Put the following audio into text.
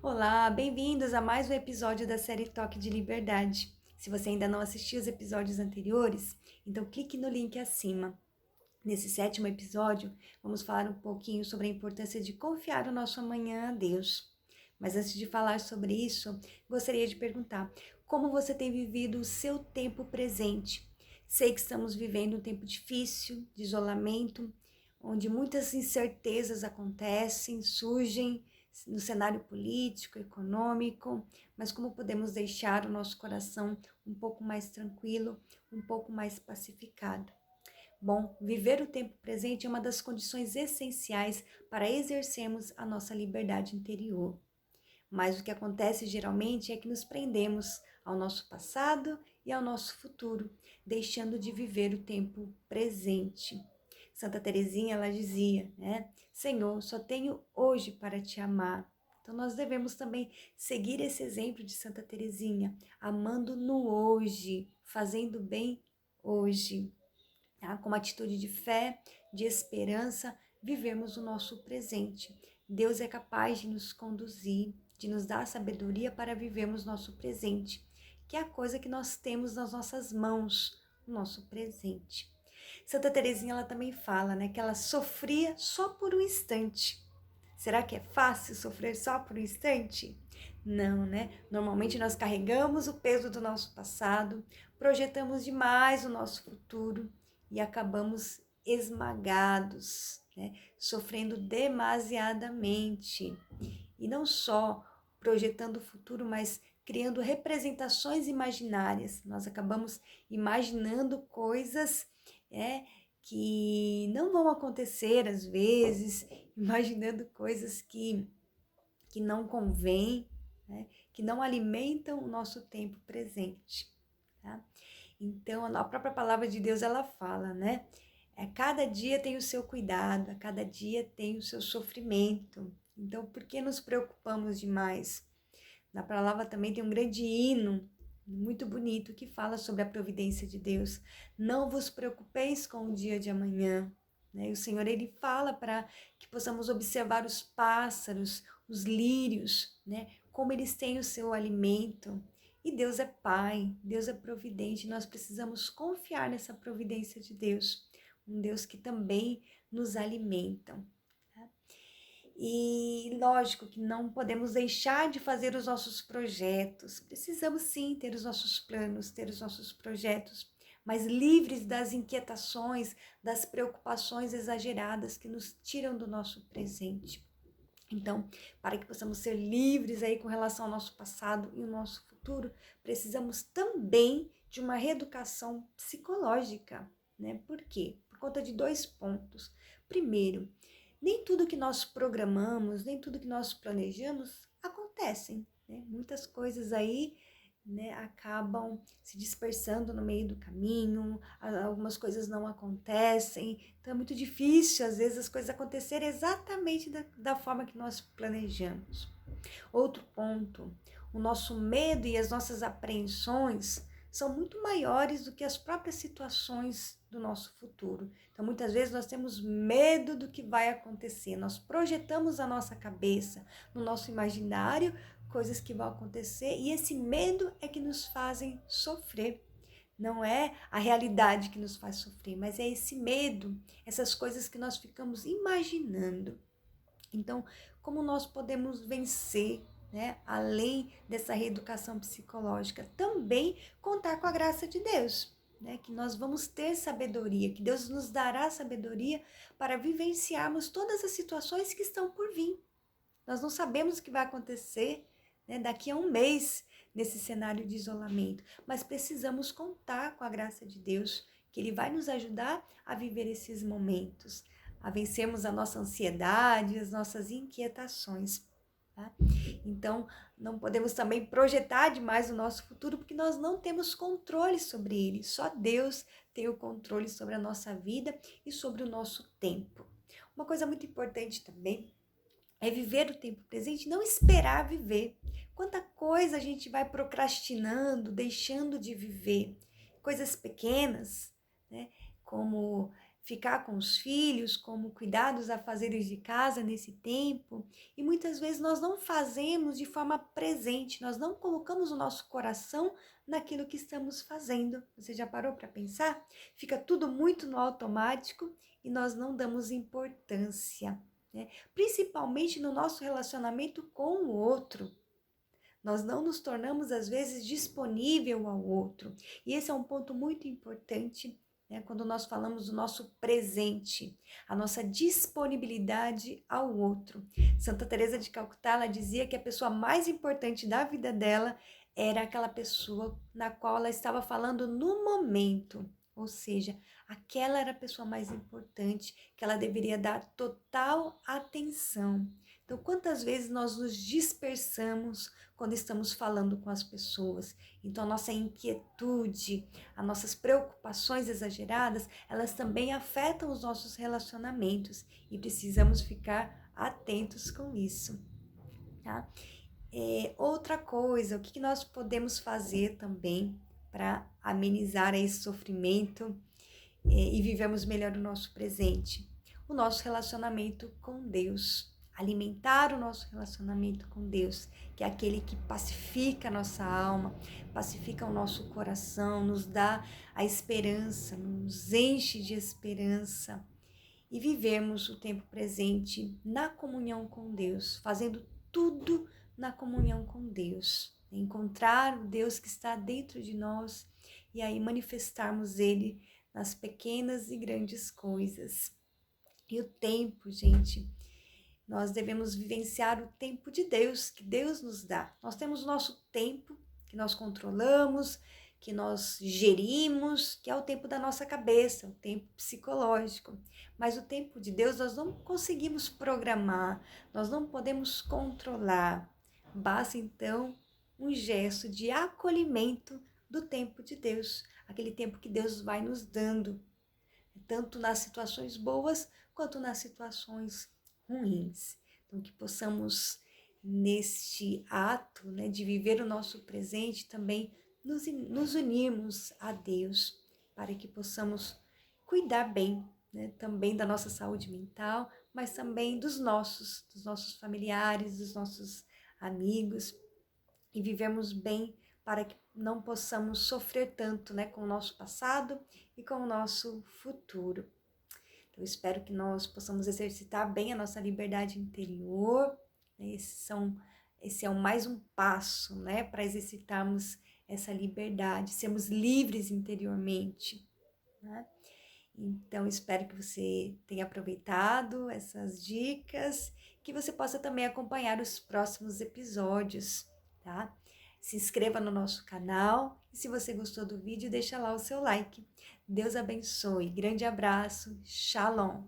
Olá, bem-vindos a mais um episódio da série Toque de Liberdade. Se você ainda não assistiu os episódios anteriores, então clique no link acima. Nesse sétimo episódio, vamos falar um pouquinho sobre a importância de confiar o nosso amanhã a Deus. Mas antes de falar sobre isso, gostaria de perguntar: como você tem vivido o seu tempo presente? Sei que estamos vivendo um tempo difícil, de isolamento, onde muitas incertezas acontecem, surgem no cenário político, econômico, mas como podemos deixar o nosso coração um pouco mais tranquilo, um pouco mais pacificado? Bom, viver o tempo presente é uma das condições essenciais para exercermos a nossa liberdade interior. Mas o que acontece geralmente é que nos prendemos ao nosso passado e ao nosso futuro, deixando de viver o tempo presente. Santa Teresinha, ela dizia, né? Senhor, só tenho hoje para te amar. Então nós devemos também seguir esse exemplo de Santa Teresinha, amando no hoje, fazendo bem hoje. Tá? Com uma atitude de fé, de esperança, vivemos o nosso presente. Deus é capaz de nos conduzir, de nos dar sabedoria para vivermos nosso presente, que é a coisa que nós temos nas nossas mãos, o nosso presente. Santa Teresinha, ela também fala, né, que ela sofria só por um instante. Será que é fácil sofrer só por um instante? Não, né? Normalmente nós carregamos o peso do nosso passado, projetamos demais o nosso futuro e acabamos esmagados, né? Sofrendo demasiadamente. E não só projetando o futuro, mas criando representações imaginárias. Nós acabamos imaginando coisas que não vão acontecer às vezes, imaginando coisas que não convêm, né? Que não alimentam o nosso tempo presente. Tá? Então, a própria palavra de Deus, ela fala, né? Cada dia tem o seu cuidado, a cada dia tem o seu sofrimento. Então, por que nos preocupamos demais? Na palavra também tem um grande hino, muito bonito, que fala sobre a providência de Deus. Não vos preocupeis com o dia de amanhã. Né? E o Senhor, ele fala para que possamos observar os pássaros, os lírios, né? Como eles têm o seu alimento. E Deus é Pai, Deus é providente, nós precisamos confiar nessa providência de Deus, um Deus que também nos alimenta. Tá? E lógico que não podemos deixar de fazer os nossos projetos, precisamos sim ter os nossos planos, ter os nossos projetos, mas livres das inquietações, das preocupações exageradas que nos tiram do nosso presente. Então, para que possamos ser livres aí com relação ao nosso passado e o nosso futuro, precisamos também de uma reeducação psicológica, né? Por quê? Por conta de 2 pontos. Primeiro, nem tudo que nós programamos, nem tudo que nós planejamos acontecem, né? Muitas coisas aí, né, acabam se dispersando no meio do caminho, algumas coisas não acontecem, então é muito difícil às vezes as coisas acontecerem exatamente da forma que nós planejamos. Outro ponto, o nosso medo e as nossas apreensões são muito maiores do que as próprias situações do nosso futuro. Então, muitas vezes nós temos medo do que vai acontecer, nós projetamos a nossa cabeça, no nosso imaginário, coisas que vão acontecer, e esse medo é que nos fazem sofrer. Não é a realidade que nos faz sofrer, mas é esse medo, essas coisas que nós ficamos imaginando. Então, como nós podemos vencer, né, além dessa reeducação psicológica? Também contar com a graça de Deus, né, que nós vamos ter sabedoria, que Deus nos dará sabedoria para vivenciarmos todas as situações que estão por vir. Nós não sabemos o que vai acontecer, né, daqui a um mês nesse cenário de isolamento, mas precisamos contar com a graça de Deus, que Ele vai nos ajudar a viver esses momentos, a vencermos a nossa ansiedade, as nossas inquietações. Tá? Então, não podemos também projetar demais o nosso futuro, porque nós não temos controle sobre ele. Só Deus tem o controle sobre a nossa vida e sobre o nosso tempo. Uma coisa muito importante também é viver o tempo presente, não esperar viver. Quanta coisa a gente vai procrastinando, deixando de viver. Coisas pequenas, né? Como ficar com os filhos, como cuidar dos afazeres de casa nesse tempo. E muitas vezes nós não fazemos de forma presente, nós não colocamos o nosso coração naquilo que estamos fazendo. Você já parou para pensar? Fica tudo muito no automático e nós não damos importância, né? Principalmente no nosso relacionamento com o outro. Nós não nos tornamos, às vezes, disponível ao outro. E esse é um ponto muito importante, né, quando nós falamos do nosso presente, a nossa disponibilidade ao outro. Santa Teresa de Calcutá, ela dizia que a pessoa mais importante da vida dela era aquela pessoa na qual ela estava falando no momento. Ou seja, aquela era a pessoa mais importante, que ela deveria dar total atenção. Então, quantas vezes nós nos dispersamos quando estamos falando com as pessoas? Então, a nossa inquietude, as nossas preocupações exageradas, elas também afetam os nossos relacionamentos e precisamos ficar atentos com isso, tá? Outra coisa, o que nós podemos fazer também para amenizar esse sofrimento e vivermos melhor o nosso presente? O nosso relacionamento com Deus. Alimentar o nosso relacionamento com Deus, que é aquele que pacifica a nossa alma, pacifica o nosso coração, nos dá a esperança, nos enche de esperança. E vivermos o tempo presente na comunhão com Deus, fazendo tudo na comunhão com Deus. Encontrar o Deus que está dentro de nós e aí manifestarmos Ele nas pequenas e grandes coisas. E o tempo, gente, nós devemos vivenciar o tempo de Deus, que Deus nos dá. Nós temos o nosso tempo, que nós controlamos, que nós gerimos, que é o tempo da nossa cabeça, o tempo psicológico. Mas o tempo de Deus nós não conseguimos programar, nós não podemos controlar. Basta então um gesto de acolhimento do tempo de Deus, aquele tempo que Deus vai nos dando, tanto nas situações boas quanto nas situações ruins. Então, que possamos, neste ato, né, de viver o nosso presente, também nos unirmos a Deus, para que possamos cuidar bem, né, também da nossa saúde mental, mas também dos nossos familiares, dos nossos amigos, e vivermos bem para que não possamos sofrer tanto, né, com o nosso passado e com o nosso futuro. Eu espero que nós possamos exercitar bem a nossa liberdade interior. Esse é mais um passo, né, para exercitarmos essa liberdade, sermos livres interiormente, né? Então, espero que você tenha aproveitado essas dicas, que você possa também acompanhar os próximos episódios, tá? Se inscreva no nosso canal e se você gostou do vídeo, deixa lá o seu like. Deus abençoe. Grande abraço. Shalom.